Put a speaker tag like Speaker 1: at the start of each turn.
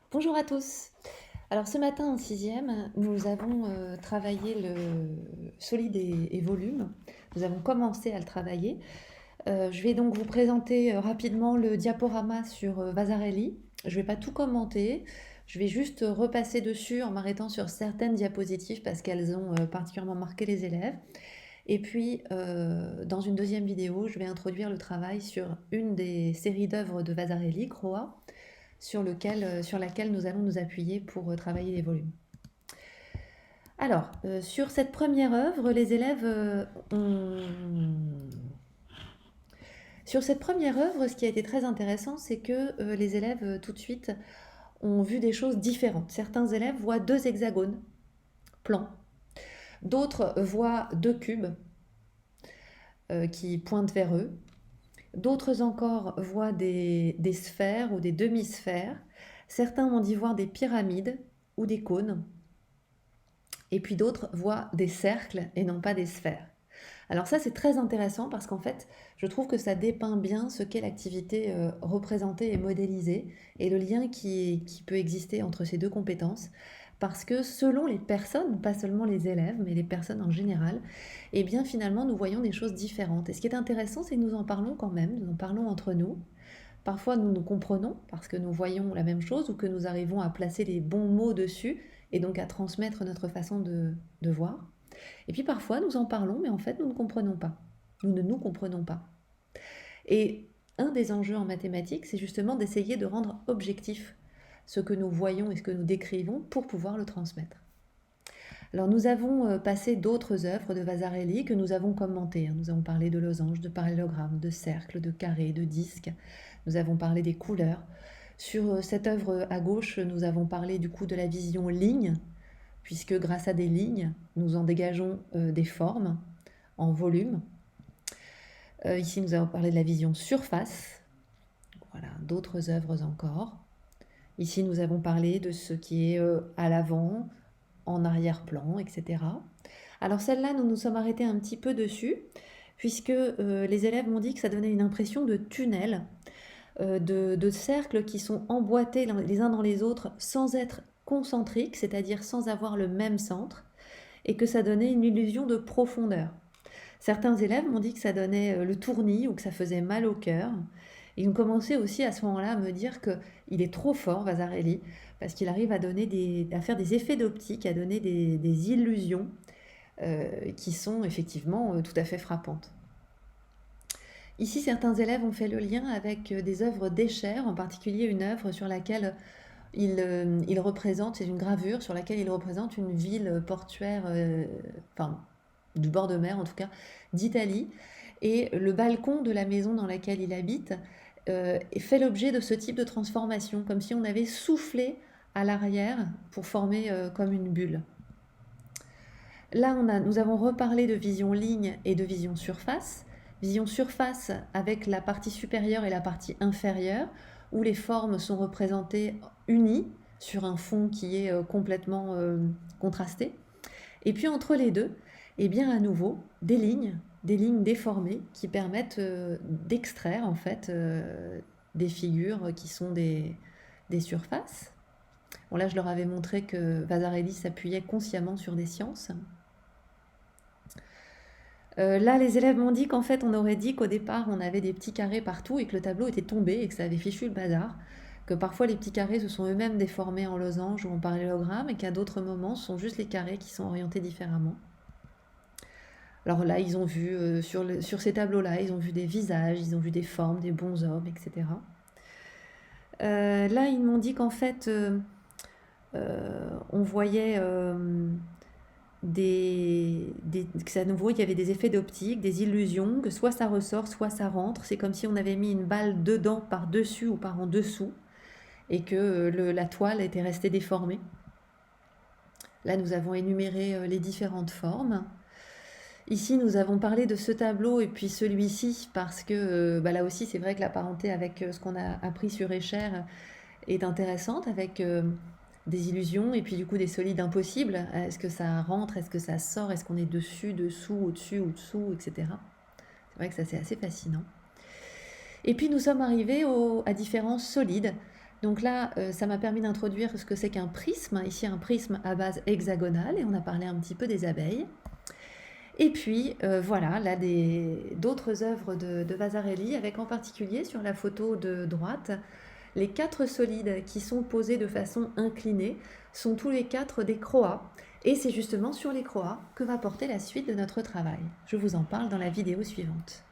Speaker 1: Bonjour à tous. Alors ce matin en sixième, nous avons travaillé le solide et volume. Nous avons commencé à le travailler. Je vais donc vous présenter rapidement le diaporama sur Vasarely. Je ne vais pas tout commenter. Je vais juste repasser dessus en m'arrêtant sur certaines diapositives parce qu'elles ont particulièrement marqué les élèves. Et puis, dans une deuxième vidéo, je vais introduire le travail sur une des séries d'œuvres de Vasarely, Croa, sur laquelle nous allons nous appuyer pour travailler les volumes. Alors, sur cette première œuvre, les élèves ont... Sur cette première œuvre, ce qui a été très intéressant, c'est que les élèves, tout de suite, ont vu des choses différentes. Certains élèves voient deux hexagones plans, d'autres voient deux cubes qui pointent vers eux, d'autres encore voient des sphères ou des demi-sphères, certains ont dit voir des pyramides ou des cônes, et puis d'autres voient des cercles et non pas des sphères. Alors ça, c'est très intéressant parce qu'en fait, je trouve que ça dépeint bien ce qu'est l'activité représentée et modélisée et le lien qui peut exister entre ces deux compétences. Parce que selon les personnes, pas seulement les élèves, mais les personnes en général, eh bien finalement, nous voyons des choses différentes. Et ce qui est intéressant, c'est que nous en parlons quand même, nous en parlons entre nous. Parfois, nous nous comprenons parce que nous voyons la même chose ou que nous arrivons à placer les bons mots dessus et donc à transmettre notre façon de voir. Et puis parfois, nous en parlons, mais en fait, nous ne comprenons pas. Nous ne nous comprenons pas. Et un des enjeux en mathématiques, c'est justement d'essayer de rendre objectif ce que nous voyons et ce que nous décrivons pour pouvoir le transmettre. Alors nous avons passé d'autres œuvres de Vasarely que nous avons commentées. Nous avons parlé de losanges, de parallélogrammes, de cercles, de carrés, de disques. Nous avons parlé des couleurs. Sur cette œuvre à gauche, nous avons parlé du coup de la vision ligne, puisque grâce à des lignes, nous en dégageons des formes en volume. Ici, nous avons parlé de la vision surface. Voilà, d'autres œuvres encore. Ici, nous avons parlé de ce qui est à l'avant, en arrière-plan, etc. Alors celle-là, nous nous sommes arrêtés un petit peu dessus, puisque les élèves m'ont dit que ça donnait une impression de tunnel, de cercles qui sont emboîtés les uns dans les autres sans être concentriques, c'est-à-dire sans avoir le même centre, et que ça donnait une illusion de profondeur. Certains élèves m'ont dit que ça donnait le tournis ou que ça faisait mal au cœur. Ils ont commencé aussi à ce moment-là à me dire qu'il est trop fort, Vasarely, parce qu'il arrive à faire des effets d'optique, à donner des illusions qui sont effectivement tout à fait frappantes. Ici, certains élèves ont fait le lien avec des œuvres d'Escher, en particulier une œuvre sur laquelle il représente, c'est une gravure sur laquelle il représente une ville portuaire, enfin, du bord de mer en tout cas, d'Italie. Et le balcon de la maison dans laquelle il habite fait l'objet de ce type de transformation, comme si on avait soufflé à l'arrière pour former comme une bulle. Là, nous avons reparlé de vision ligne et de vision surface. Vision surface avec la partie supérieure et la partie inférieure, où les formes sont représentées unies sur un fond qui est complètement contrasté. Et puis entre les deux, eh bien à nouveau, des lignes déformées qui permettent d'extraire en fait des figures qui sont des surfaces. Bon là, je leur avais montré que Vasarely s'appuyait consciemment sur des sciences. Là, les élèves m'ont dit qu'en fait, on aurait dit qu'au départ, on avait des petits carrés partout et que le tableau était tombé et que ça avait fichu le bazar. Que parfois, les petits carrés se sont eux-mêmes déformés en losange ou en parallélogramme et qu'à d'autres moments, ce sont juste les carrés qui sont orientés différemment. Alors là, ils ont vu, sur ces tableaux-là, ils ont vu des visages, ils ont vu des formes, des bonshommes, etc. Là, ils m'ont dit qu'en fait, on voyait que à nouveau, il y avait des effets d'optique, des illusions, que soit ça ressort, soit ça rentre. C'est comme si on avait mis une balle dedans, par-dessus ou par en dessous, et que la toile était restée déformée. Là, nous avons énuméré les différentes formes. Ici, nous avons parlé de ce tableau et puis celui-ci, parce que là aussi, c'est vrai que la parenté avec ce qu'on a appris sur Escher est intéressante, avec des illusions et puis du coup des solides impossibles. Est-ce que ça rentre, est-ce que ça sort, est-ce qu'on est dessus, dessous, au-dessus, au-dessous, etc. C'est vrai que ça c'est assez fascinant. Et puis nous sommes arrivés à différents solides. Donc là, ça m'a permis d'introduire ce que c'est qu'un prisme. Ici, un prisme à base hexagonale, et on a parlé un petit peu des abeilles. Et puis, voilà, là, d'autres œuvres de Vasarely, avec en particulier sur la photo de droite, les 4 solides qui sont posés de façon inclinée sont tous les 4 des croas. Et c'est justement sur les croas que va porter la suite de notre travail. Je vous en parle dans la vidéo suivante.